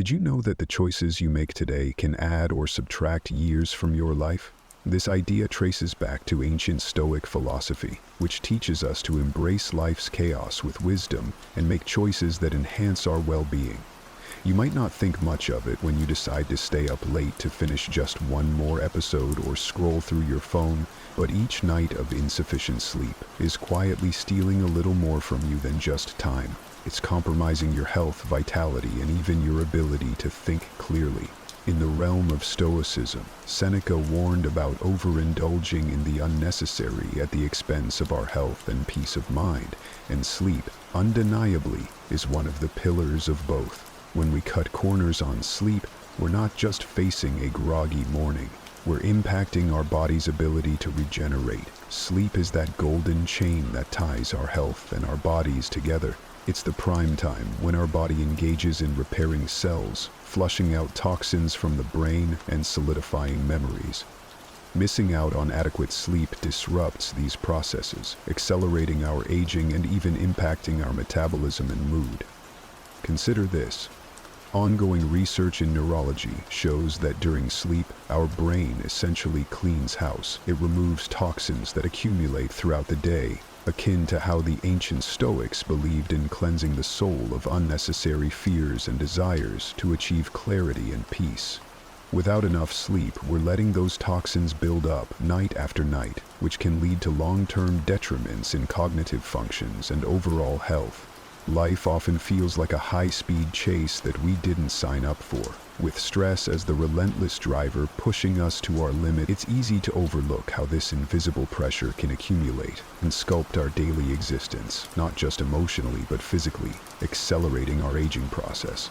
Did you know that the choices you make today can add or subtract years from your life? This idea traces back to ancient Stoic philosophy, which teaches us to embrace life's chaos with wisdom and make choices that enhance our well-being. You might not think much of it when you decide to stay up late to finish just one more episode or scroll through your phone, but each night of insufficient sleep is quietly stealing a little more from you than just time. It's compromising your health, vitality, and even your ability to think clearly. In the realm of Stoicism, Seneca warned about overindulging in the unnecessary at the expense of our health and peace of mind, and sleep, undeniably, is one of the pillars of both. When we cut corners on sleep, we're not just facing a groggy morning, we're impacting our body's ability to regenerate. Sleep is that golden chain that ties our health and our bodies together. It's the prime time when our body engages in repairing cells, flushing out toxins from the brain and solidifying memories. Missing out on adequate sleep disrupts these processes, accelerating our aging and even impacting our metabolism and mood. Consider this. Ongoing research in neurology shows that during sleep, our brain essentially cleans house. It removes toxins that accumulate throughout the day, akin to how the ancient Stoics believed in cleansing the soul of unnecessary fears and desires to achieve clarity and peace. Without enough sleep, we're letting those toxins build up night after night, which can lead to long-term detriments in cognitive functions and overall health. Life often feels like a high-speed chase that we didn't sign up for. With stress as the relentless driver pushing us to our limit, it's easy to overlook how this invisible pressure can accumulate and sculpt our daily existence, not just emotionally but physically, accelerating our aging process.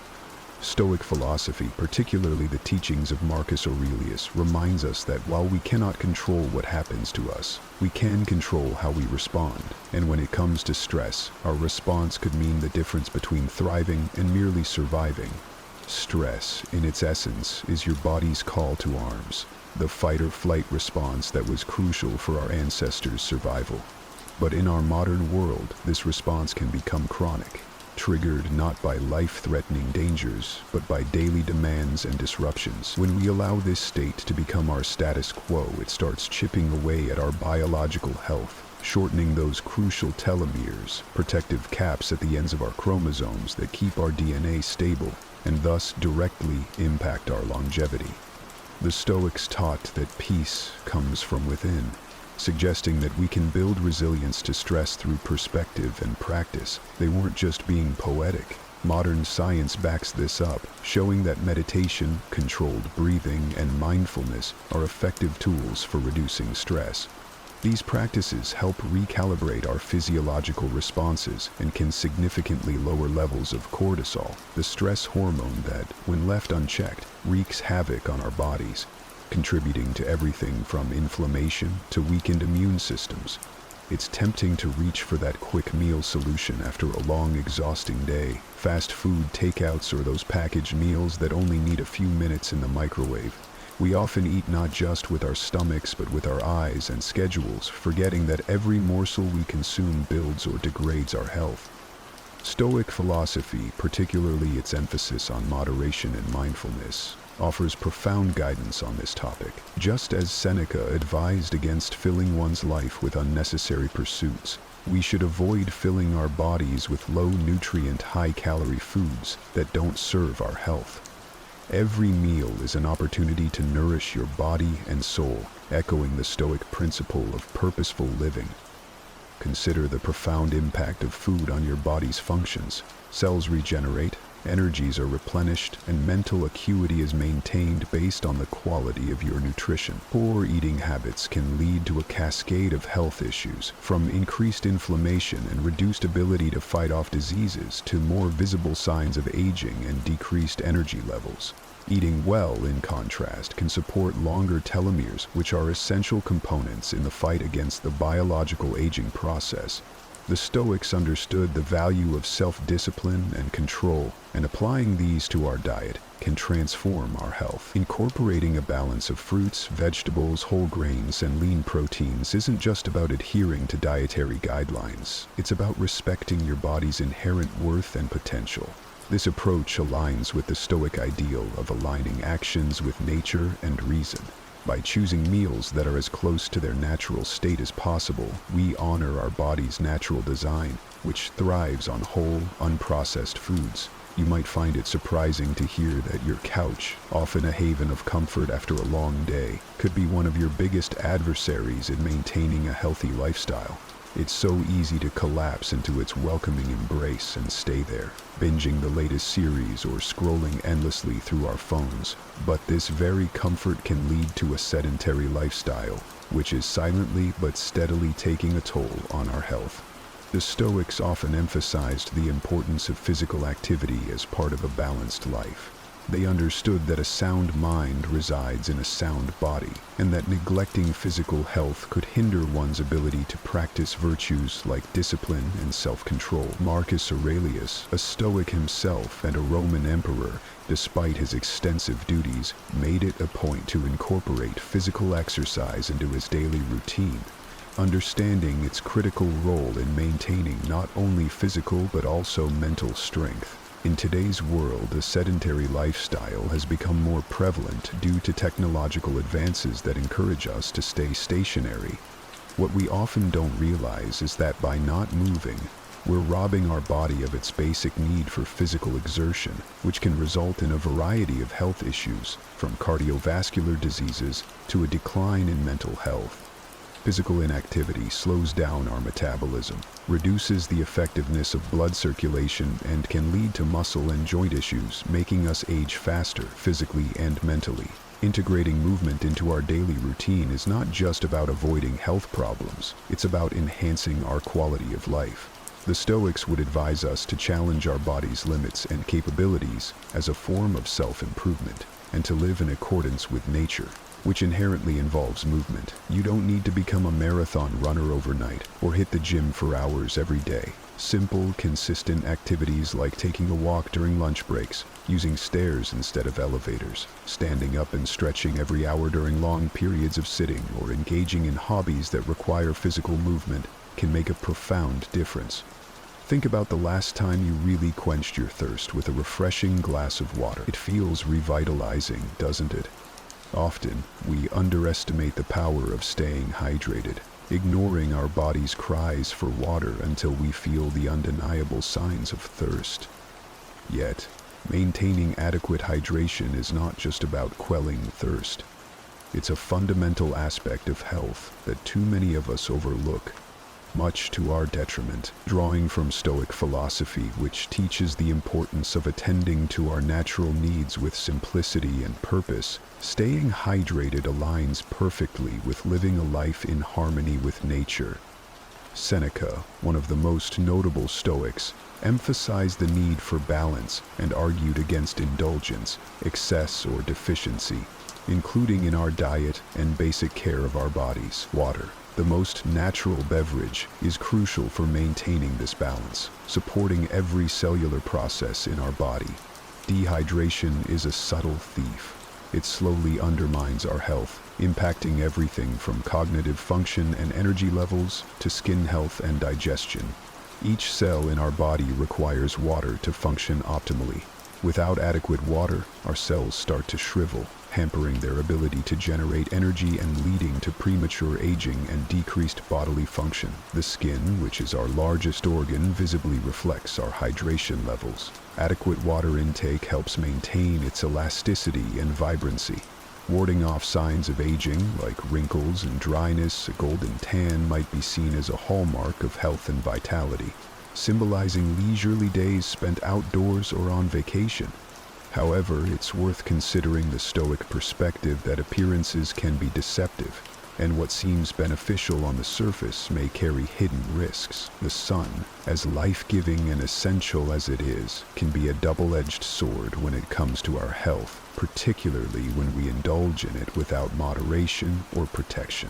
Stoic philosophy, particularly the teachings of Marcus Aurelius, reminds us that while we cannot control what happens to us, we can control how we respond. And when it comes to stress, our response could mean the difference between thriving and merely surviving. Stress, in its essence, is your body's call to arms, the fight-or-flight response that was crucial for our ancestors' survival. But in our modern world, this response can become chronic, triggered not by life-threatening dangers, but by daily demands and disruptions. When we allow this state to become our status quo, it starts chipping away at our biological health, shortening those crucial telomeres, protective caps at the ends of our chromosomes that keep our DNA stable, and thus directly impact our longevity. The Stoics taught that peace comes from within, suggesting that we can build resilience to stress through perspective and practice. They weren't just being poetic. Modern science backs this up, showing that meditation, controlled breathing, and mindfulness are effective tools for reducing stress. These practices help recalibrate our physiological responses and can significantly lower levels of cortisol, the stress hormone that, when left unchecked, wreaks havoc on our bodies, contributing to everything from inflammation to weakened immune systems. It's tempting to reach for that quick meal solution after a long, exhausting day. Fast food takeouts or those packaged meals that only need a few minutes in the microwave. We often eat not just with our stomachs but with our eyes and schedules, forgetting that every morsel we consume builds or degrades our health. Stoic philosophy, particularly its emphasis on moderation and mindfulness, offers profound guidance on this topic. Just as Seneca advised against filling one's life with unnecessary pursuits, we should avoid filling our bodies with low-nutrient, high-calorie foods that don't serve our health. Every meal is an opportunity to nourish your body and soul, echoing the Stoic principle of purposeful living. Consider the profound impact of food on your body's functions. Cells regenerate, energies are replenished, and mental acuity is maintained based on the quality of your nutrition. Poor eating habits can lead to a cascade of health issues, from increased inflammation and reduced ability to fight off diseases to more visible signs of aging and decreased energy levels. Eating well, in contrast, can support longer telomeres, which are essential components in the fight against the biological aging process. The Stoics understood the value of self-discipline and control, and applying these to our diet can transform our health. Incorporating a balance of fruits, vegetables, whole grains, and lean proteins isn't just about adhering to dietary guidelines. It's about respecting your body's inherent worth and potential. This approach aligns with the Stoic ideal of aligning actions with nature and reason. By choosing meals that are as close to their natural state as possible, we honor our body's natural design, which thrives on whole, unprocessed foods. You might find it surprising to hear that your couch, often a haven of comfort after a long day, could be one of your biggest adversaries in maintaining a healthy lifestyle. It's so easy to collapse into its welcoming embrace and stay there, binging the latest series or scrolling endlessly through our phones. But this very comfort can lead to a sedentary lifestyle, which is silently but steadily taking a toll on our health. The Stoics often emphasized the importance of physical activity as part of a balanced life. They understood that a sound mind resides in a sound body, and that neglecting physical health could hinder one's ability to practice virtues like discipline and self-control. Marcus Aurelius, a Stoic himself and a Roman emperor, despite his extensive duties, made it a point to incorporate physical exercise into his daily routine, understanding its critical role in maintaining not only physical but also mental strength. In today's world, a sedentary lifestyle has become more prevalent due to technological advances that encourage us to stay stationary. What we often don't realize is that by not moving, we're robbing our body of its basic need for physical exertion, which can result in a variety of health issues, from cardiovascular diseases to a decline in mental health. Physical inactivity slows down our metabolism, reduces the effectiveness of blood circulation, and can lead to muscle and joint issues, making us age faster, physically and mentally. Integrating movement into our daily routine is not just about avoiding health problems, it's about enhancing our quality of life. The Stoics would advise us to challenge our body's limits and capabilities as a form of self-improvement, and to live in accordance with nature, which inherently involves movement. You don't need to become a marathon runner overnight or hit the gym for hours every day. Simple, consistent activities like taking a walk during lunch breaks, using stairs instead of elevators, standing up and stretching every hour during long periods of sitting, or engaging in hobbies that require physical movement can make a profound difference. Think about the last time you really quenched your thirst with a refreshing glass of water. It feels revitalizing, doesn't it? Often, we underestimate the power of staying hydrated, ignoring our body's cries for water until we feel the undeniable signs of thirst. Yet, maintaining adequate hydration is not just about quelling thirst. It's a fundamental aspect of health that too many of us overlook, much to our detriment. Drawing from Stoic philosophy, which teaches the importance of attending to our natural needs with simplicity and purpose, staying hydrated aligns perfectly with living a life in harmony with nature. Seneca, one of the most notable Stoics, emphasized the need for balance and argued against indulgence, excess, or deficiency, including in our diet and basic care of our bodies. Water, the most natural beverage, is crucial for maintaining this balance, supporting every cellular process in our body. Dehydration is a subtle thief. It slowly undermines our health, impacting everything from cognitive function and energy levels to skin health and digestion. Each cell in our body requires water to function optimally. Without adequate water, our cells start to shrivel, hampering their ability to generate energy and leading to premature aging and decreased bodily function. The skin, which is our largest organ, visibly reflects our hydration levels. Adequate water intake helps maintain its elasticity and vibrancy. Warding off signs of aging, like wrinkles and dryness, a golden tan might be seen as a hallmark of health and vitality, symbolizing leisurely days spent outdoors or on vacation. However, it's worth considering the Stoic perspective that appearances can be deceptive, and what seems beneficial on the surface may carry hidden risks. The sun, as life-giving and essential as it is, can be a double-edged sword when it comes to our health, particularly when we indulge in it without moderation or protection.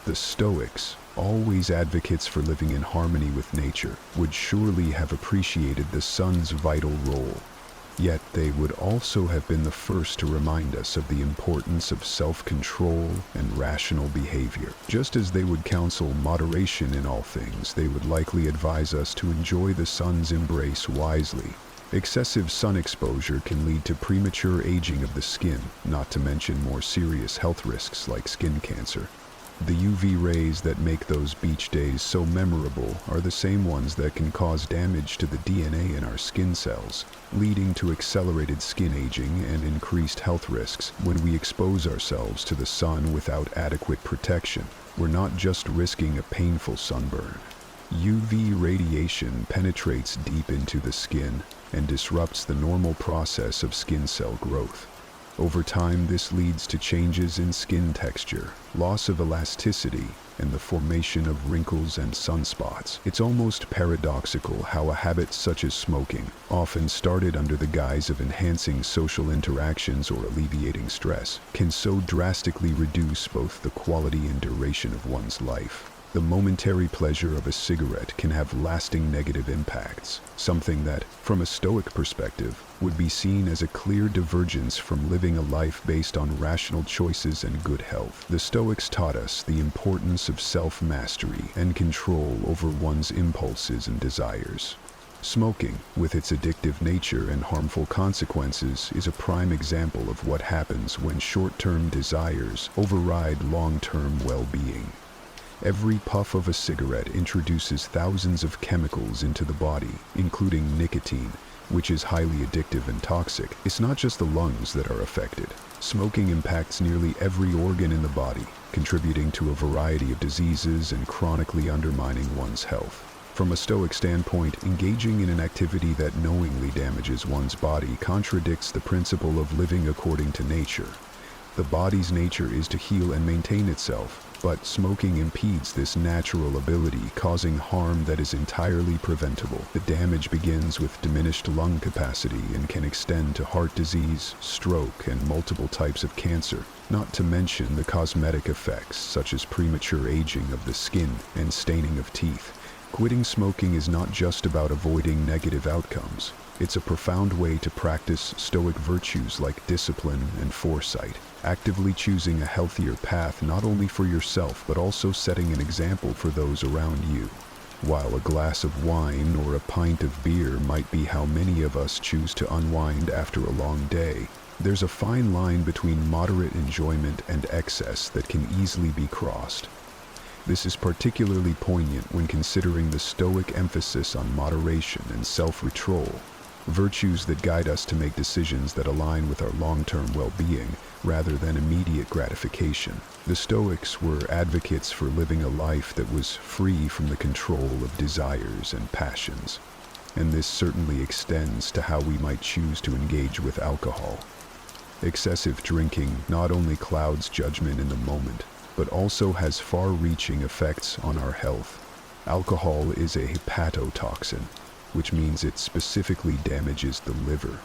The Stoics, always advocates for living in harmony with nature, would surely have appreciated the sun's vital role. Yet they would also have been the first to remind us of the importance of self-control and rational behavior. Just as they would counsel moderation in all things, they would likely advise us to enjoy the sun's embrace wisely, Excessive sun exposure can lead to premature aging of the skin, not to mention more serious health risks like skin cancer. The UV rays that make those beach days so memorable are the same ones that can cause damage to the DNA in our skin cells, leading to accelerated skin aging and increased health risks. When we expose ourselves to the sun without adequate protection, we're not just risking a painful sunburn. UV radiation penetrates deep into the skin and disrupts the normal process of skin cell growth. Over time, this leads to changes in skin texture, loss of elasticity, and the formation of wrinkles and sunspots. It's almost paradoxical how a habit such as smoking, often started under the guise of enhancing social interactions or alleviating stress, can so drastically reduce both the quality and duration of one's life. The momentary pleasure of a cigarette can have lasting negative impacts, something that, from a Stoic perspective, would be seen as a clear divergence from living a life based on rational choices and good health. The Stoics taught us the importance of self-mastery and control over one's impulses and desires. Smoking, with its addictive nature and harmful consequences, is a prime example of what happens when short-term desires override long-term well-being. Every puff of a cigarette introduces thousands of chemicals into the body, including nicotine, which is highly addictive and toxic. It's not just the lungs that are affected. Smoking impacts nearly every organ in the body, contributing to a variety of diseases and chronically undermining one's health. From a Stoic standpoint, engaging in an activity that knowingly damages one's body contradicts the principle of living according to nature. The body's nature is to heal and maintain itself, but smoking impedes this natural ability, causing harm that is entirely preventable. The damage begins with diminished lung capacity and can extend to heart disease, stroke, and multiple types of cancer, not to mention the cosmetic effects such as premature aging of the skin and staining of teeth. Quitting smoking is not just about avoiding negative outcomes. It's a profound way to practice Stoic virtues like discipline and foresight, actively choosing a healthier path not only for yourself but also setting an example for those around you. While a glass of wine or a pint of beer might be how many of us choose to unwind after a long day, there's a fine line between moderate enjoyment and excess that can easily be crossed. This is particularly poignant when considering the Stoic emphasis on moderation and self-control, virtues that guide us to make decisions that align with our long-term well-being rather than immediate gratification. The Stoics were advocates for living a life that was free from the control of desires and passions, and this certainly extends to how we might choose to engage with alcohol. Excessive drinking not only clouds judgment in the moment, but also has far-reaching effects on our health. Alcohol is a hepatotoxin, which means it specifically damages the liver,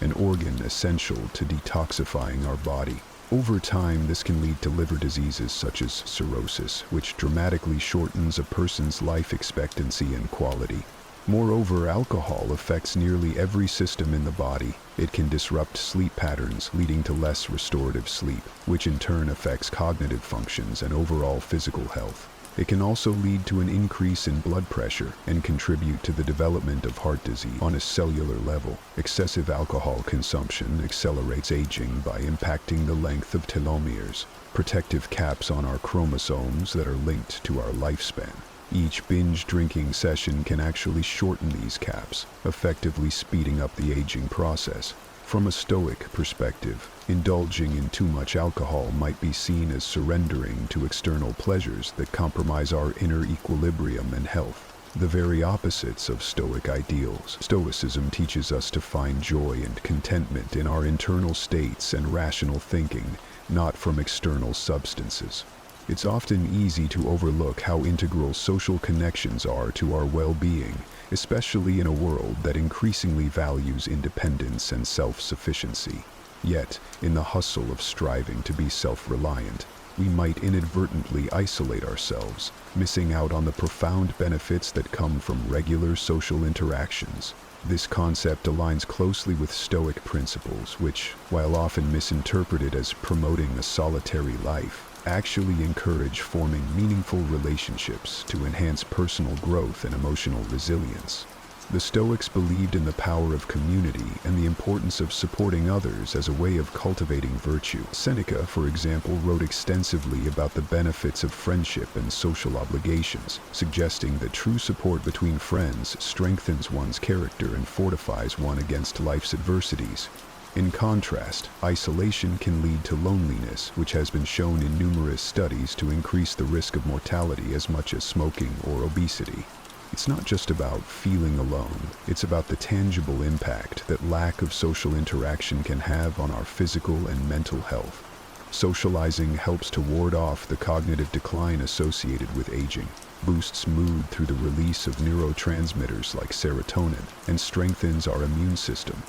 an organ essential to detoxifying our body. Over time, this can lead to liver diseases such as cirrhosis, which dramatically shortens a person's life expectancy and quality. Moreover, alcohol affects nearly every system in the body. It can disrupt sleep patterns, leading to less restorative sleep, which in turn affects cognitive functions and overall physical health. It can also lead to an increase in blood pressure and contribute to the development of heart disease. On a cellular level, excessive alcohol consumption accelerates aging by impacting the length of telomeres, protective caps on our chromosomes that are linked to our lifespan. Each binge drinking session can actually shorten these caps, effectively speeding up the aging process. From a Stoic perspective, indulging in too much alcohol might be seen as surrendering to external pleasures that compromise our inner equilibrium and health. The very opposites of Stoic ideals. Stoicism teaches us to find joy and contentment in our internal states and rational thinking, not from external substances. It's often easy to overlook how integral social connections are to our well-being, especially in a world that increasingly values independence and self-sufficiency. Yet, in the hustle of striving to be self-reliant, we might inadvertently isolate ourselves, missing out on the profound benefits that come from regular social interactions. This concept aligns closely with Stoic principles, which, while often misinterpreted as promoting a solitary life, actually encourage forming meaningful relationships to enhance personal growth and emotional resilience. The Stoics believed in the power of community and the importance of supporting others as a way of cultivating virtue. Seneca, for example, wrote extensively about the benefits of friendship and social obligations, suggesting that true support between friends strengthens one's character and fortifies one against life's adversities. In contrast, isolation can lead to loneliness, which has been shown in numerous studies to increase the risk of mortality as much as smoking or obesity. It's not just about feeling alone, it's about the tangible impact that lack of social interaction can have on our physical and mental health. Socializing helps to ward off the cognitive decline associated with aging, boosts mood through the release of neurotransmitters like serotonin, and strengthens our immune system.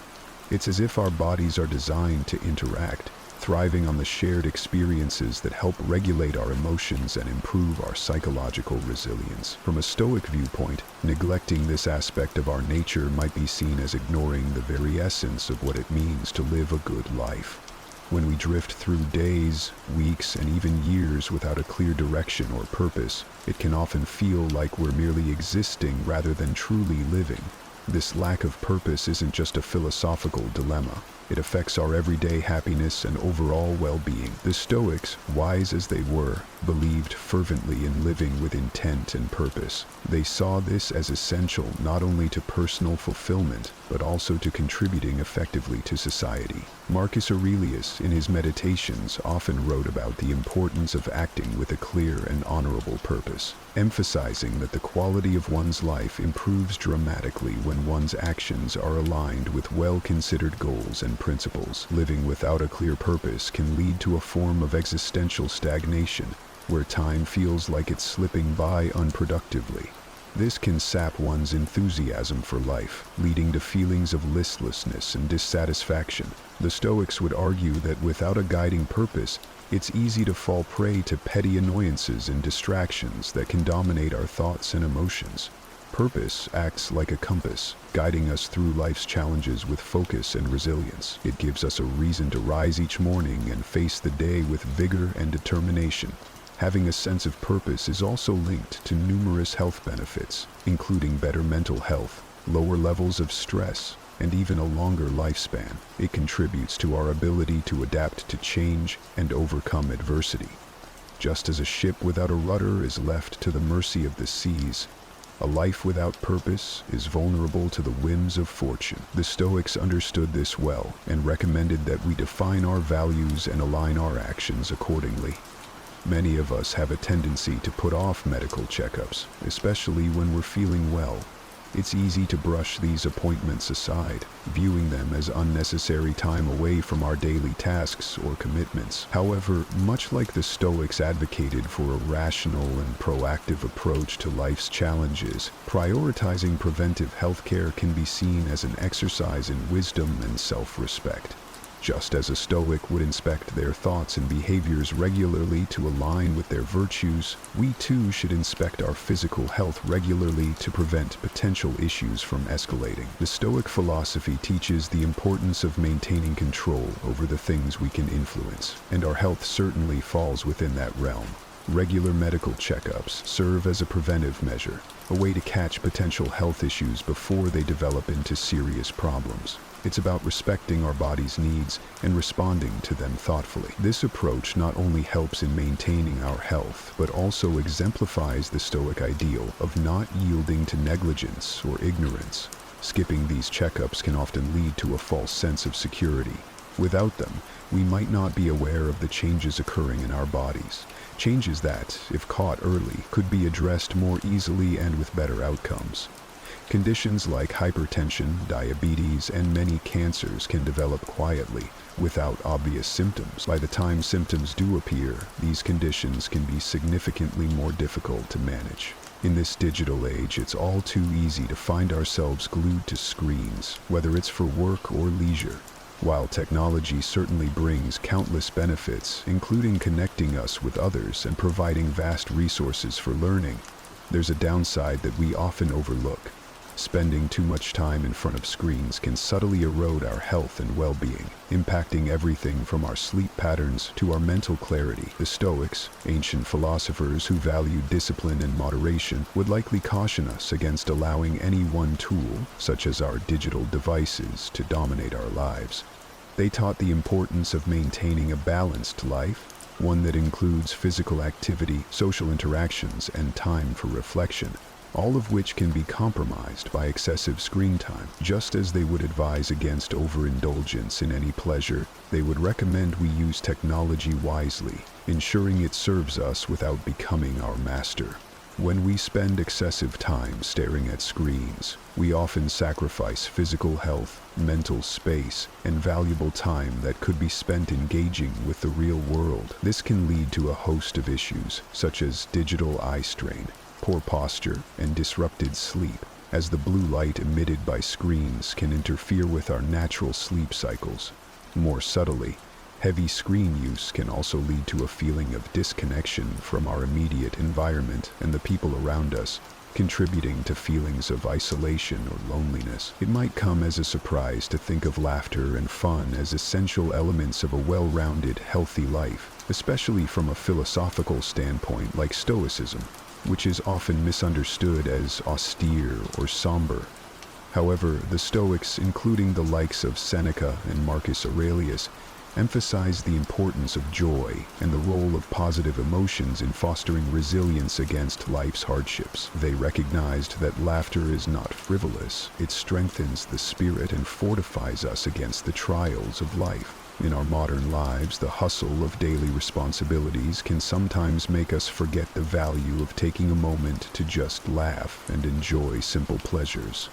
It's as if our bodies are designed to interact, thriving on the shared experiences that help regulate our emotions and improve our psychological resilience. From a Stoic viewpoint, neglecting this aspect of our nature might be seen as ignoring the very essence of what it means to live a good life. When we drift through days, weeks, and even years without a clear direction or purpose, it can often feel like we're merely existing rather than truly living. This lack of purpose isn't just a philosophical dilemma. It affects our everyday happiness and overall well-being. The Stoics, wise as they were, believed fervently in living with intent and purpose. They saw this as essential not only to personal fulfillment, but also to contributing effectively to society. Marcus Aurelius, in his Meditations, often wrote about the importance of acting with a clear and honorable purpose, emphasizing that the quality of one's life improves dramatically when one's actions are aligned with well-considered goals and principles. Living without a clear purpose can lead to a form of existential stagnation, where time feels like it's slipping by unproductively. This can sap one's enthusiasm for life, leading to feelings of listlessness and dissatisfaction. The Stoics would argue that without a guiding purpose, it's easy to fall prey to petty annoyances and distractions that can dominate our thoughts and emotions. Purpose acts like a compass, guiding us through life's challenges with focus and resilience. It gives us a reason to rise each morning and face the day with vigor and determination. Having a sense of purpose is also linked to numerous health benefits, including better mental health, lower levels of stress, and even a longer lifespan. It contributes to our ability to adapt to change and overcome adversity. Just as a ship without a rudder is left to the mercy of the seas, a life without purpose is vulnerable to the whims of fortune. The Stoics understood this well and recommended that we define our values and align our actions accordingly. Many of us have a tendency to put off medical checkups, especially when we're feeling well. It's easy to brush these appointments aside, viewing them as unnecessary time away from our daily tasks or commitments. However, much like the Stoics advocated for a rational and proactive approach to life's challenges, prioritizing preventive healthcare can be seen as an exercise in wisdom and self-respect. Just as a Stoic would inspect their thoughts and behaviors regularly to align with their virtues, we too should inspect our physical health regularly to prevent potential issues from escalating. The Stoic philosophy teaches the importance of maintaining control over the things we can influence, and our health certainly falls within that realm. Regular medical checkups serve as a preventive measure, a way to catch potential health issues before they develop into serious problems. It's about respecting our body's needs and responding to them thoughtfully. This approach not only helps in maintaining our health, but also exemplifies the Stoic ideal of not yielding to negligence or ignorance. Skipping these checkups can often lead to a false sense of security. Without them, we might not be aware of the changes occurring in our bodies. Changes that, if caught early, could be addressed more easily and with better outcomes. Conditions like hypertension, diabetes, and many cancers can develop quietly, without obvious symptoms. By the time symptoms do appear, these conditions can be significantly more difficult to manage. In this digital age, it's all too easy to find ourselves glued to screens, whether it's for work or leisure. While technology certainly brings countless benefits, including connecting us with others and providing vast resources for learning, there's a downside that we often overlook. Spending too much time in front of screens can subtly erode our health and well-being, impacting everything from our sleep patterns to our mental clarity. The Stoics, ancient philosophers who valued discipline and moderation, would likely caution us against allowing any one tool, such as our digital devices, to dominate our lives. They taught the importance of maintaining a balanced life, one that includes physical activity, social interactions, and time for reflection, all of which can be compromised by excessive screen time. Just as they would advise against overindulgence in any pleasure, they would recommend we use technology wisely, ensuring it serves us without becoming our master. When we spend excessive time staring at screens, we often sacrifice physical health, mental space, and valuable time that could be spent engaging with the real world. This can lead to a host of issues, such as digital eye strain, poor posture, and disrupted sleep, as the blue light emitted by screens can interfere with our natural sleep cycles. More subtly, heavy screen use can also lead to a feeling of disconnection from our immediate environment and the people around us, contributing to feelings of isolation or loneliness. It might come as a surprise to think of laughter and fun as essential elements of a well-rounded, healthy life, especially from a philosophical standpoint like Stoicism, which is often misunderstood as austere or somber. However, the Stoics, including the likes of Seneca and Marcus Aurelius, emphasized the importance of joy and the role of positive emotions in fostering resilience against life's hardships. They recognized that laughter is not frivolous. It strengthens the spirit and fortifies us against the trials of life. In our modern lives, the hustle of daily responsibilities can sometimes make us forget the value of taking a moment to just laugh and enjoy simple pleasures.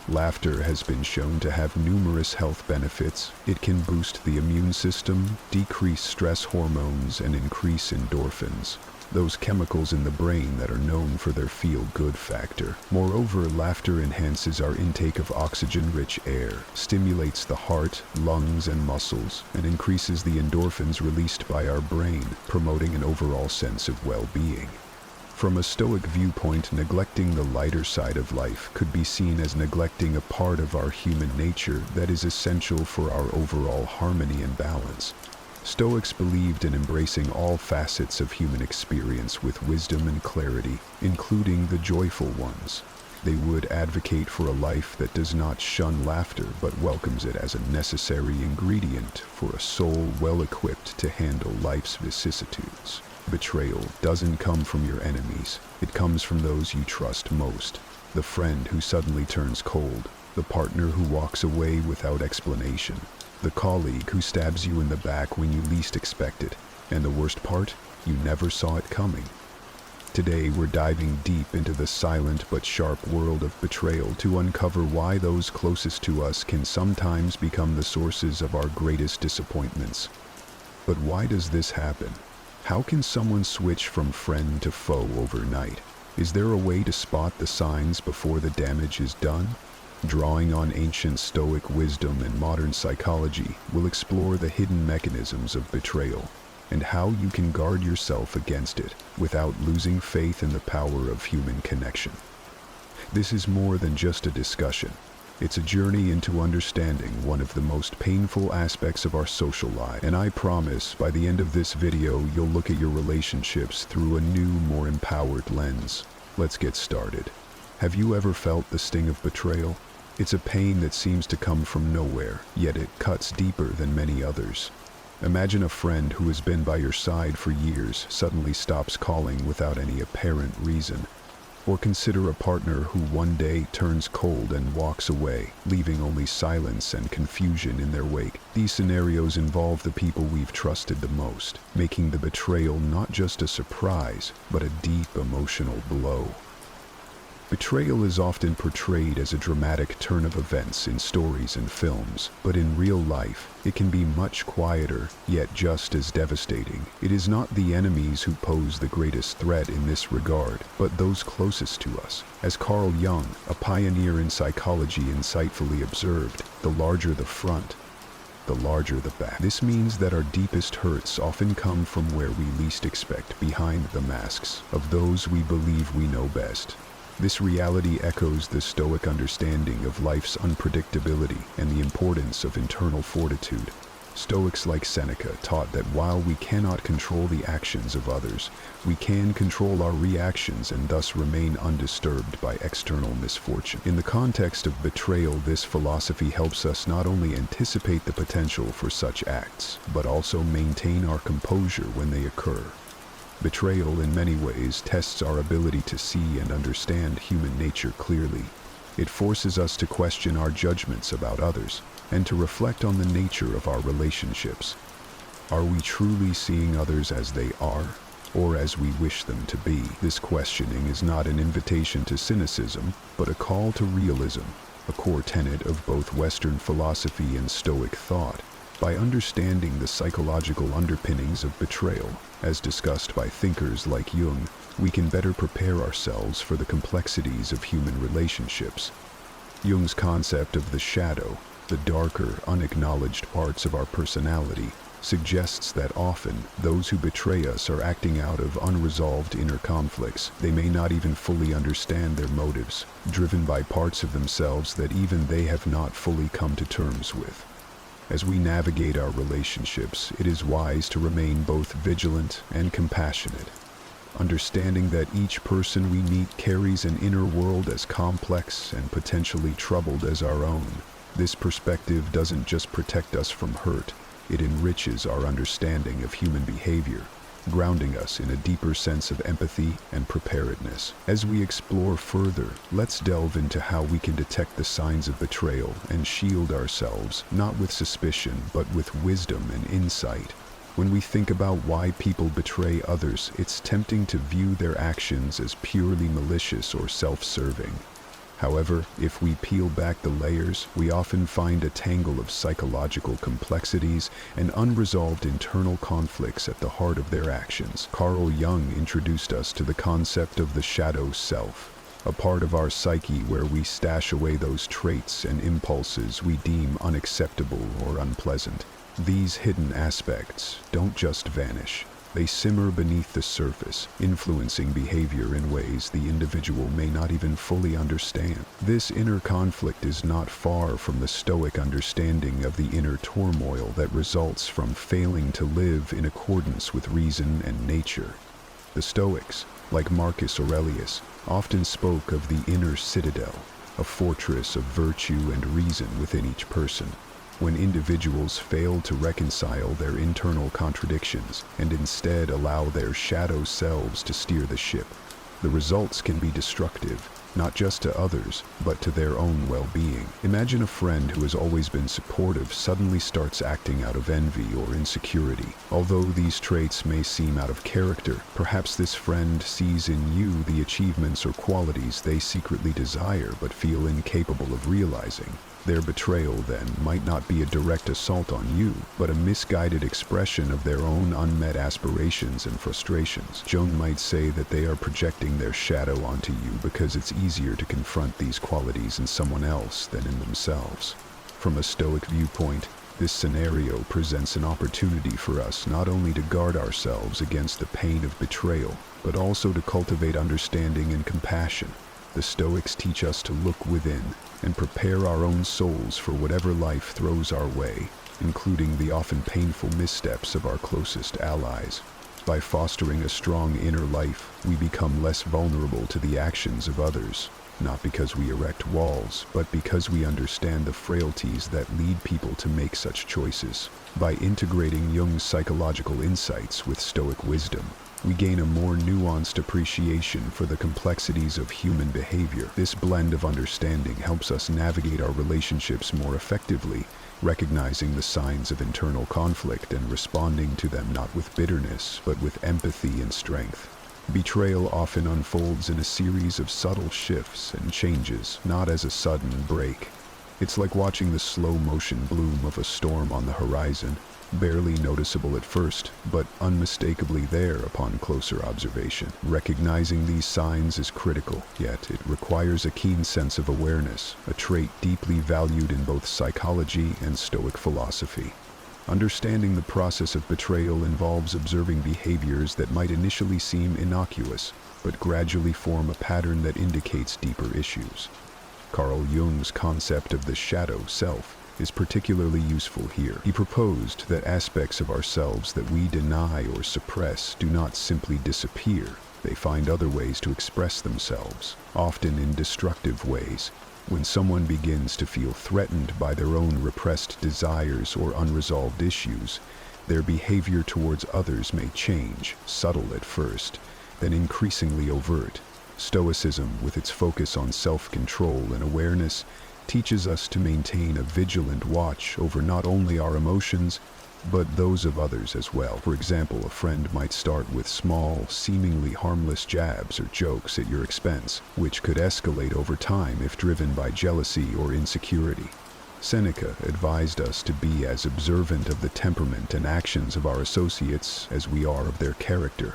Laughter has been shown to have numerous health benefits. It can boost the immune system, decrease stress hormones, and increase endorphins, those chemicals in the brain that are known for their feel-good factor. Moreover, laughter enhances our intake of oxygen-rich air, stimulates the heart, lungs, and muscles, and increases the endorphins released by our brain, promoting an overall sense of well-being. From a Stoic viewpoint, neglecting the lighter side of life could be seen as neglecting a part of our human nature that is essential for our overall harmony and balance. Stoics believed in embracing all facets of human experience with wisdom and clarity, including the joyful ones. They would advocate for a life that does not shun laughter but welcomes it as a necessary ingredient for a soul well-equipped to handle life's vicissitudes. Betrayal doesn't come from your enemies. It comes from those you trust most. The friend who suddenly turns cold, the partner who walks away without explanation, the colleague who stabs you in the back when you least expect it, and the worst part, you never saw it coming. Today we're diving deep into the silent but sharp world of betrayal to uncover why those closest to us can sometimes become the sources of our greatest disappointments. But why does this happen? How can someone switch from friend to foe overnight? Is there a way to spot the signs before the damage is done? Drawing on ancient Stoic wisdom and modern psychology, we'll explore the hidden mechanisms of betrayal and how you can guard yourself against it without losing faith in the power of human connection. This is more than just a discussion. It's a journey into understanding one of the most painful aspects of our social life, and I promise by the end of this video you'll look at your relationships through a new, more empowered lens. Let's get started. Have you ever felt the sting of betrayal? It's a pain that seems to come from nowhere, yet it cuts deeper than many others. Imagine a friend who has been by your side for years suddenly stops calling without any apparent reason. Or consider a partner who one day turns cold and walks away, leaving only silence and confusion in their wake. These scenarios involve the people we've trusted the most, making the betrayal not just a surprise, but a deep emotional blow. Betrayal is often portrayed as a dramatic turn of events in stories and films, but in real life, it can be much quieter, yet just as devastating. It is not the enemies who pose the greatest threat in this regard, but those closest to us. As Carl Jung, a pioneer in psychology, insightfully observed, the larger the front, the larger the back. This means that our deepest hurts often come from where we least expect, behind the masks of those we believe we know best. This reality echoes the Stoic understanding of life's unpredictability and the importance of internal fortitude. Stoics like Seneca taught that while we cannot control the actions of others, we can control our reactions and thus remain undisturbed by external misfortune. In the context of betrayal, this philosophy helps us not only anticipate the potential for such acts, but also maintain our composure when they occur. Betrayal, in many ways, tests our ability to see and understand human nature clearly. It forces us to question our judgments about others and to reflect on the nature of our relationships. Are we truly seeing others as they are, or as we wish them to be? This questioning is not an invitation to cynicism, but a call to realism, a core tenet of both Western philosophy and Stoic thought. By understanding the psychological underpinnings of betrayal, as discussed by thinkers like Jung, we can better prepare ourselves for the complexities of human relationships. Jung's concept of the shadow, the darker, unacknowledged parts of our personality, suggests that often those who betray us are acting out of unresolved inner conflicts. They may not even fully understand their motives, driven by parts of themselves that even they have not fully come to terms with. As we navigate our relationships, it is wise to remain both vigilant and compassionate, understanding that each person we meet carries an inner world as complex and potentially troubled as our own. This perspective doesn't just protect us from hurt, it enriches our understanding of human behavior, grounding us in a deeper sense of empathy and preparedness. As we explore further, let's delve into how we can detect the signs of betrayal and shield ourselves, not with suspicion, but with wisdom and insight. When we think about why people betray others, it's tempting to view their actions as purely malicious or self-serving. However, if we peel back the layers, we often find a tangle of psychological complexities and unresolved internal conflicts at the heart of their actions. Carl Jung introduced us to the concept of the shadow self, a part of our psyche where we stash away those traits and impulses we deem unacceptable or unpleasant. These hidden aspects don't just vanish. They simmer beneath the surface, influencing behavior in ways the individual may not even fully understand. This inner conflict is not far from the Stoic understanding of the inner turmoil that results from failing to live in accordance with reason and nature. The Stoics, like Marcus Aurelius, often spoke of the inner citadel, a fortress of virtue and reason within each person. When individuals fail to reconcile their internal contradictions and instead allow their shadow selves to steer the ship, the results can be destructive, not just to others, but to their own well-being. Imagine a friend who has always been supportive suddenly starts acting out of envy or insecurity. Although these traits may seem out of character, perhaps this friend sees in you the achievements or qualities they secretly desire but feel incapable of realizing. Their betrayal, then, might not be a direct assault on you, but a misguided expression of their own unmet aspirations and frustrations. Jung might say that they are projecting their shadow onto you because it's easier to confront these qualities in someone else than in themselves. From a Stoic viewpoint, this scenario presents an opportunity for us not only to guard ourselves against the pain of betrayal, but also to cultivate understanding and compassion. The Stoics teach us to look within and prepare our own souls for whatever life throws our way, including the often painful missteps of our closest allies. By fostering a strong inner life, we become less vulnerable to the actions of others, not because we erect walls, but because we understand the frailties that lead people to make such choices. By integrating Jung's psychological insights with Stoic wisdom, we gain a more nuanced appreciation for the complexities of human behavior. This blend of understanding helps us navigate our relationships more effectively, recognizing the signs of internal conflict and responding to them not with bitterness, but with empathy and strength. Betrayal often unfolds in a series of subtle shifts and changes, not as a sudden break. It's like watching the slow-motion bloom of a storm on the horizon, barely noticeable at first, but unmistakably there upon closer observation. Recognizing these signs is critical, yet it requires a keen sense of awareness, a trait deeply valued in both psychology and Stoic philosophy. Understanding the process of betrayal involves observing behaviors that might initially seem innocuous, but gradually form a pattern that indicates deeper issues. Carl Jung's concept of the shadow self is particularly useful here. He proposed that aspects of ourselves that we deny or suppress do not simply disappear. They find other ways to express themselves, often in destructive ways. When someone begins to feel threatened by their own repressed desires or unresolved issues, their behavior towards others may change, subtle at first, then increasingly overt. Stoicism, with its focus on self-control and awareness, teaches us to maintain a vigilant watch over not only our emotions, but those of others as well. For example, a friend might start with small, seemingly harmless jabs or jokes at your expense, which could escalate over time if driven by jealousy or insecurity. Seneca advised us to be as observant of the temperament and actions of our associates as we are of their character.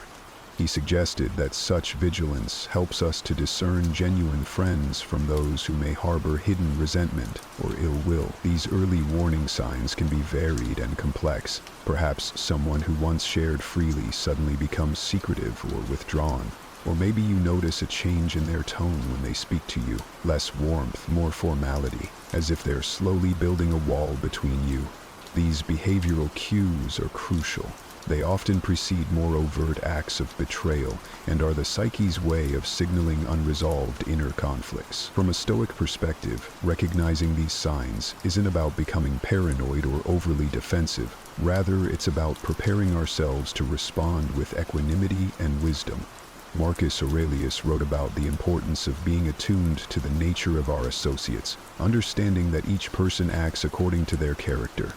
He suggested that such vigilance helps us to discern genuine friends from those who may harbor hidden resentment or ill will. These early warning signs can be varied and complex. Perhaps someone who once shared freely suddenly becomes secretive or withdrawn. Or maybe you notice a change in their tone when they speak to you. Less warmth, more formality, as if they're slowly building a wall between you. These behavioral cues are crucial. They often precede more overt acts of betrayal and are the psyche's way of signaling unresolved inner conflicts. From a Stoic perspective, recognizing these signs isn't about becoming paranoid or overly defensive. Rather, it's about preparing ourselves to respond with equanimity and wisdom. Marcus Aurelius wrote about the importance of being attuned to the nature of our associates, understanding that each person acts according to their character.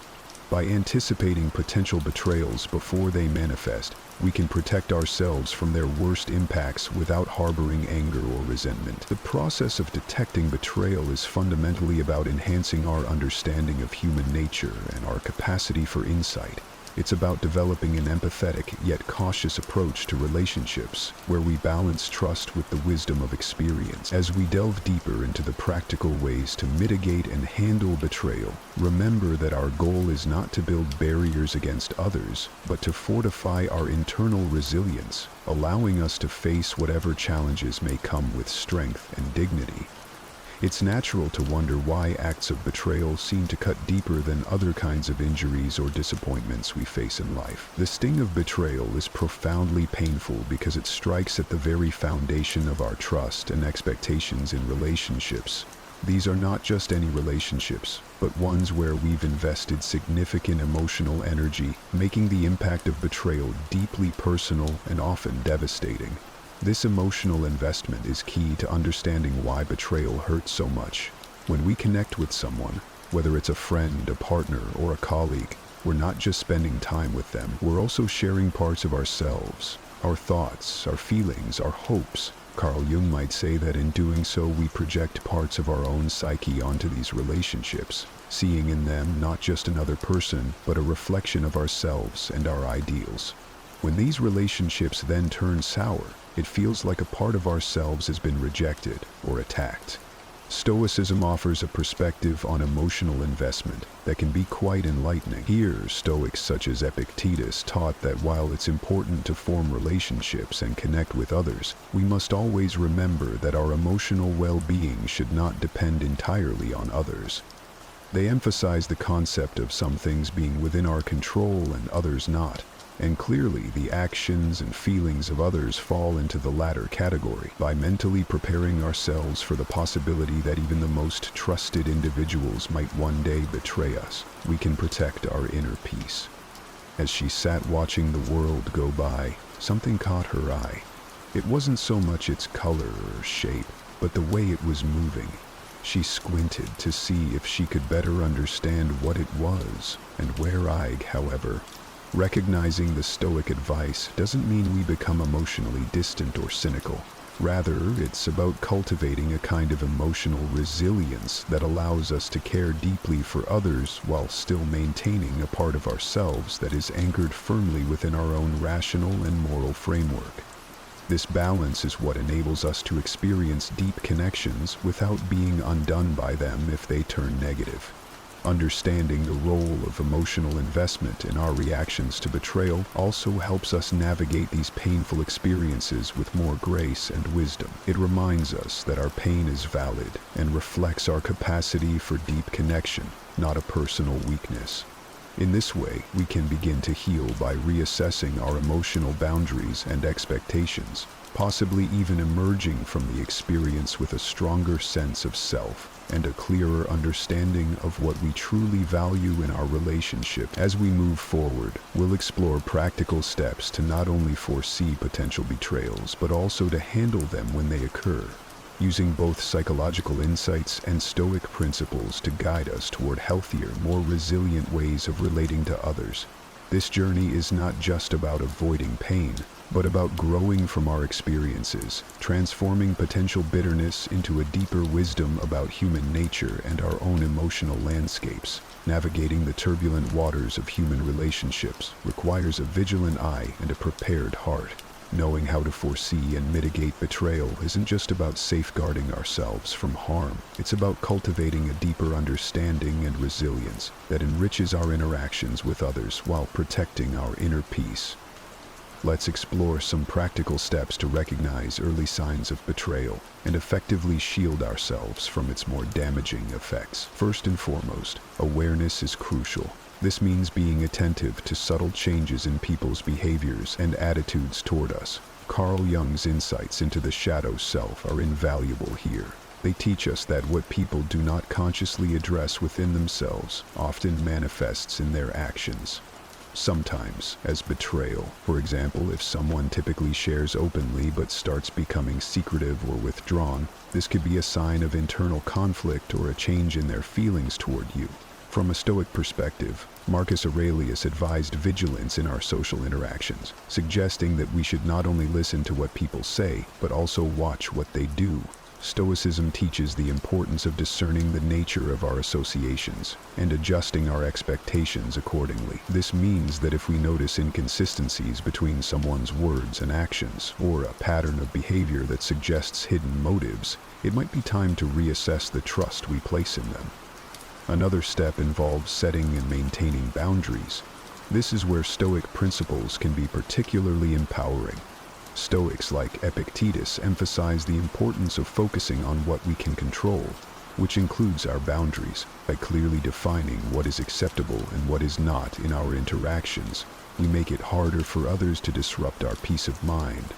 By anticipating potential betrayals before they manifest, we can protect ourselves from their worst impacts without harboring anger or resentment. The process of detecting betrayal is fundamentally about enhancing our understanding of human nature and our capacity for insight. It's about developing an empathetic yet cautious approach to relationships, where we balance trust with the wisdom of experience. As we delve deeper into the practical ways to mitigate and handle betrayal, remember that our goal is not to build barriers against others, but to fortify our internal resilience, allowing us to face whatever challenges may come with strength and dignity. It's natural to wonder why acts of betrayal seem to cut deeper than other kinds of injuries or disappointments we face in life. The sting of betrayal is profoundly painful because it strikes at the very foundation of our trust and expectations in relationships. These are not just any relationships, but ones where we've invested significant emotional energy, making the impact of betrayal deeply personal and often devastating. This emotional investment is key to understanding why betrayal hurts so much. When we connect with someone, whether it's a friend, a partner, or a colleague, we're not just spending time with them, we're also sharing parts of ourselves, our thoughts, our feelings, our hopes. Carl Jung might say that in doing so, we project parts of our own psyche onto these relationships, seeing in them not just another person, but a reflection of ourselves and our ideals. When these relationships then turn sour, it feels like a part of ourselves has been rejected or attacked. Stoicism offers a perspective on emotional investment that can be quite enlightening. Here, Stoics such as Epictetus taught that while it's important to form relationships and connect with others, we must always remember that our emotional well-being should not depend entirely on others. They emphasize the concept of some things being within our control and others not. And clearly, the actions and feelings of others fall into the latter category. By mentally preparing ourselves for the possibility that even the most trusted individuals might one day betray us, we can protect our inner peace. As she sat watching the world go by, something caught her eye. It wasn't so much its color or shape, but the way it was moving. She squinted to see if she could better understand what it was, and where however, recognizing the Stoic advice doesn't mean we become emotionally distant or cynical. Rather, it's about cultivating a kind of emotional resilience that allows us to care deeply for others while still maintaining a part of ourselves that is anchored firmly within our own rational and moral framework. This balance is what enables us to experience deep connections without being undone by them if they turn negative. Understanding the role of emotional investment in our reactions to betrayal also helps us navigate these painful experiences with more grace and wisdom. It reminds us that our pain is valid and reflects our capacity for deep connection, not a personal weakness. In this way, we can begin to heal by reassessing our emotional boundaries and expectations, possibly even emerging from the experience with a stronger sense of self and a clearer understanding of what we truly value in our relationship. As we move forward, we'll explore practical steps to not only foresee potential betrayals, but also to handle them when they occur, using both psychological insights and Stoic principles to guide us toward healthier, more resilient ways of relating to others. This journey is not just about avoiding pain, but about growing from our experiences, transforming potential bitterness into a deeper wisdom about human nature and our own emotional landscapes. Navigating the turbulent waters of human relationships requires a vigilant eye and a prepared heart. Knowing how to foresee and mitigate betrayal isn't just about safeguarding ourselves from harm. It's about cultivating a deeper understanding and resilience that enriches our interactions with others while protecting our inner peace. Let's explore some practical steps to recognize early signs of betrayal and effectively shield ourselves from its more damaging effects. First and foremost, awareness is crucial. This means being attentive to subtle changes in people's behaviors and attitudes toward us. Carl Jung's insights into the shadow self are invaluable here. They teach us that what people do not consciously address within themselves often manifests in their actions, sometimes as betrayal. For example, if someone typically shares openly but starts becoming secretive or withdrawn, this could be a sign of internal conflict or a change in their feelings toward you. From a Stoic perspective, Marcus Aurelius advised vigilance in our social interactions, suggesting that we should not only listen to what people say, but also watch what they do. Stoicism teaches the importance of discerning the nature of our associations and adjusting our expectations accordingly. This means that if we notice inconsistencies between someone's words and actions, or a pattern of behavior that suggests hidden motives, it might be time to reassess the trust we place in them. Another step involves setting and maintaining boundaries. This is where Stoic principles can be particularly empowering. Stoics like Epictetus emphasize the importance of focusing on what we can control, which includes our boundaries. By clearly defining what is acceptable and what is not in our interactions, we make it harder for others to disrupt our peace of mind.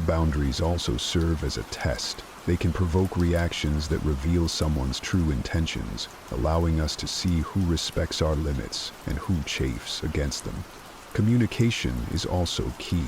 Boundaries also serve as a test. They can provoke reactions that reveal someone's true intentions, allowing us to see who respects our limits and who chafes against them. Communication is also key.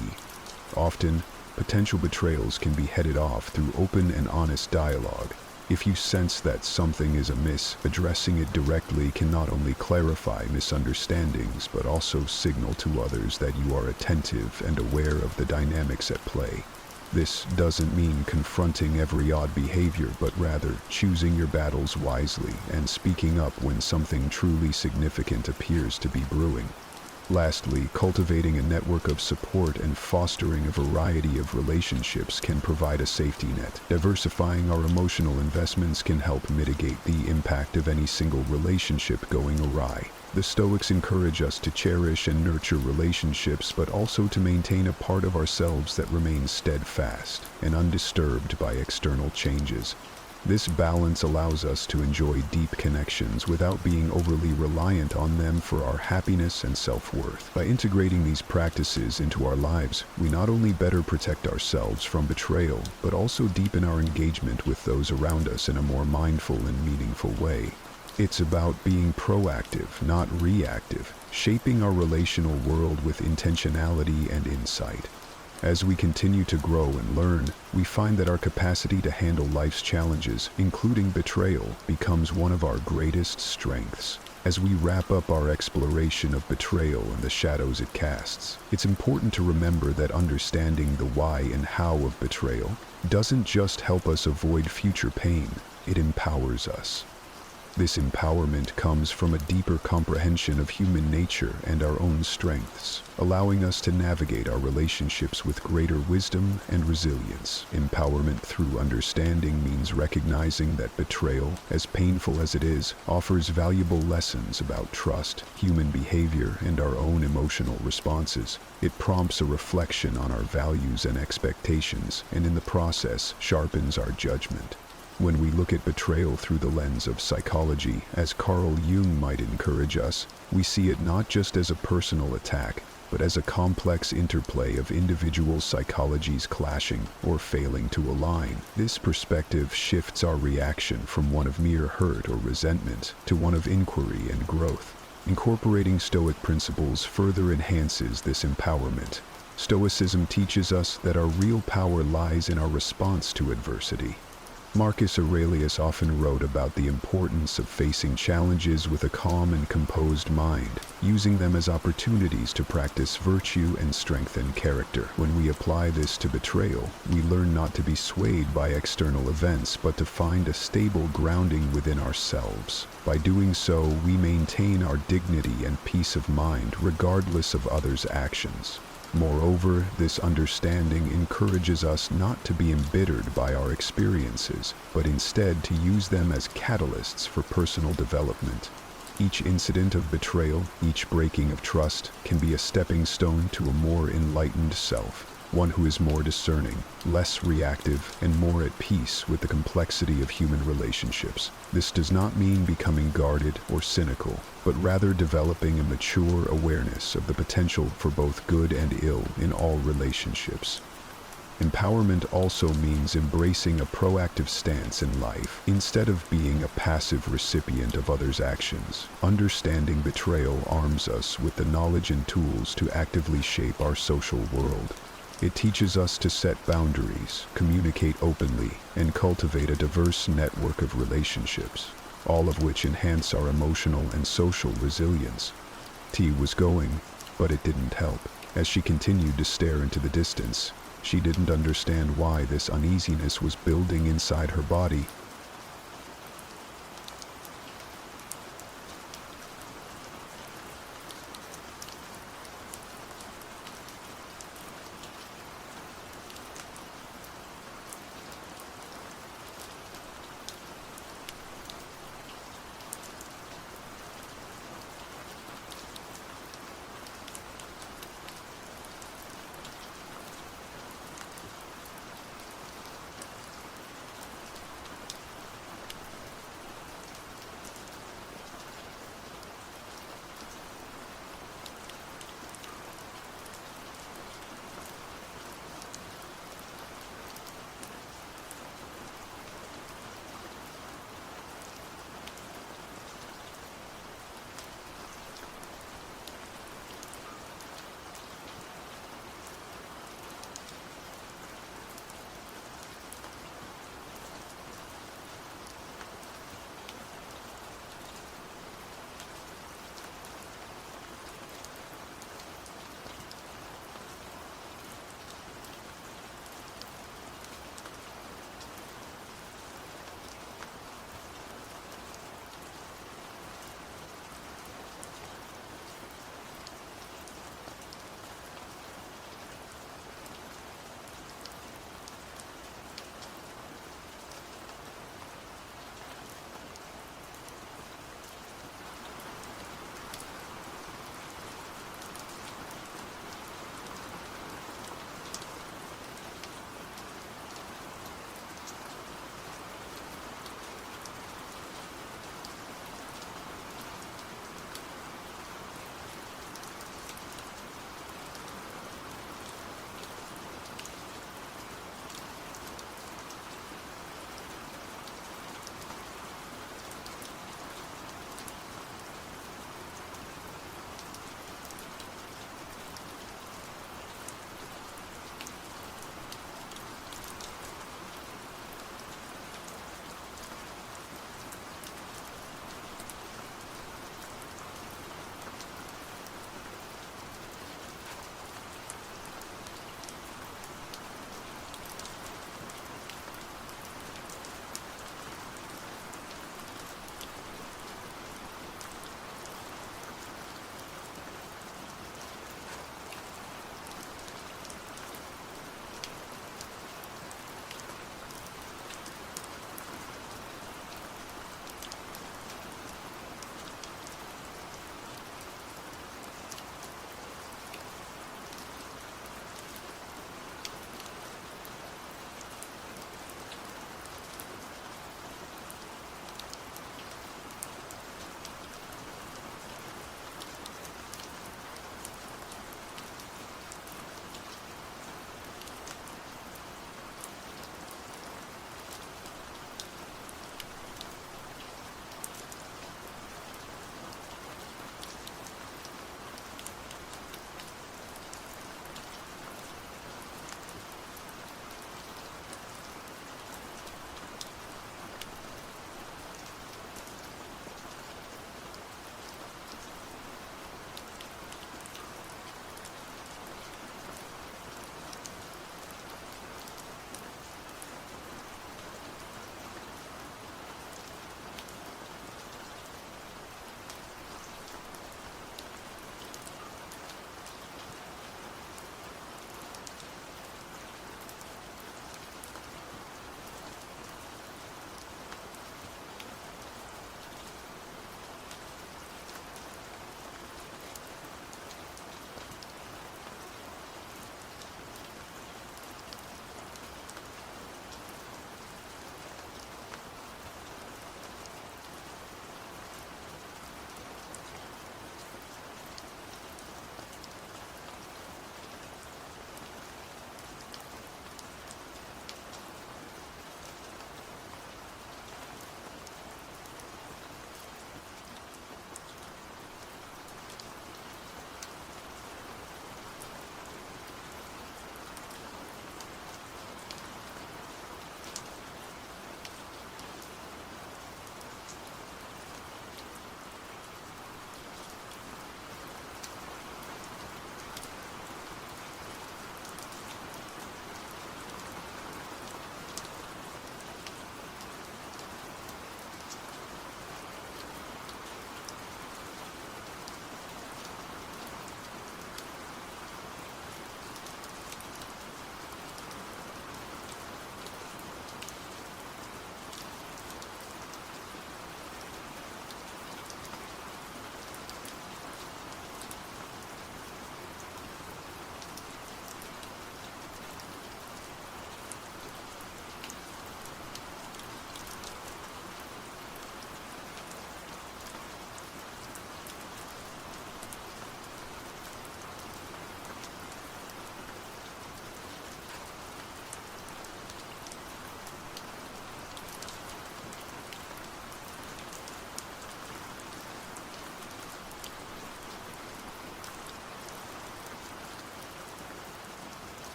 Often, potential betrayals can be headed off through open and honest dialogue. If you sense that something is amiss, addressing it directly can not only clarify misunderstandings, but also signal to others that you are attentive and aware of the dynamics at play. This doesn't mean confronting every odd behavior, but rather choosing your battles wisely and speaking up when something truly significant appears to be brewing. Lastly, cultivating a network of support and fostering a variety of relationships can provide a safety net. Diversifying our emotional investments can help mitigate the impact of any single relationship going awry. The Stoics encourage us to cherish and nurture relationships, but also to maintain a part of ourselves that remains steadfast and undisturbed by external changes. This balance allows us to enjoy deep connections without being overly reliant on them for our happiness and self-worth. By integrating these practices into our lives, we not only better protect ourselves from betrayal, but also deepen our engagement with those around us in a more mindful and meaningful way. It's about being proactive, not reactive, shaping our relational world with intentionality and insight. As we continue to grow and learn, we find that our capacity to handle life's challenges, including betrayal, becomes one of our greatest strengths. As we wrap up our exploration of betrayal and the shadows it casts, it's important to remember that understanding the why and how of betrayal doesn't just help us avoid future pain, it empowers us. This empowerment comes from a deeper comprehension of human nature and our own strengths, allowing us to navigate our relationships with greater wisdom and resilience. Empowerment through understanding means recognizing that betrayal, as painful as it is, offers valuable lessons about trust, human behavior, and our own emotional responses. It prompts a reflection on our values and expectations, and in the process, sharpens our judgment. When we look at betrayal through the lens of psychology, as Carl Jung might encourage us, we see it not just as a personal attack, but as a complex interplay of individual psychologies clashing or failing to align. This perspective shifts our reaction from one of mere hurt or resentment to one of inquiry and growth. Incorporating Stoic principles further enhances this empowerment. Stoicism teaches us that our real power lies in our response to adversity. Marcus Aurelius often wrote about the importance of facing challenges with a calm and composed mind, using them as opportunities to practice virtue and strengthen character. When we apply this to betrayal, we learn not to be swayed by external events, but to find a stable grounding within ourselves. By doing so, we maintain our dignity and peace of mind regardless of others' actions. Moreover, this understanding encourages us not to be embittered by our experiences, but instead to use them as catalysts for personal development. Each incident of betrayal, each breaking of trust, can be a stepping stone to a more enlightened self, one who is more discerning, less reactive, and more at peace with the complexity of human relationships. This does not mean becoming guarded or cynical, but rather developing a mature awareness of the potential for both good and ill in all relationships. Empowerment also means embracing a proactive stance in life, instead of being a passive recipient of others' actions. Understanding betrayal arms us with the knowledge and tools to actively shape our social world. It teaches us to set boundaries, communicate openly, and cultivate a diverse network of relationships, all of which enhance our emotional and social resilience. Tea was going, but it didn't help. As she continued to stare into the distance, she didn't understand why this uneasiness was building inside her body,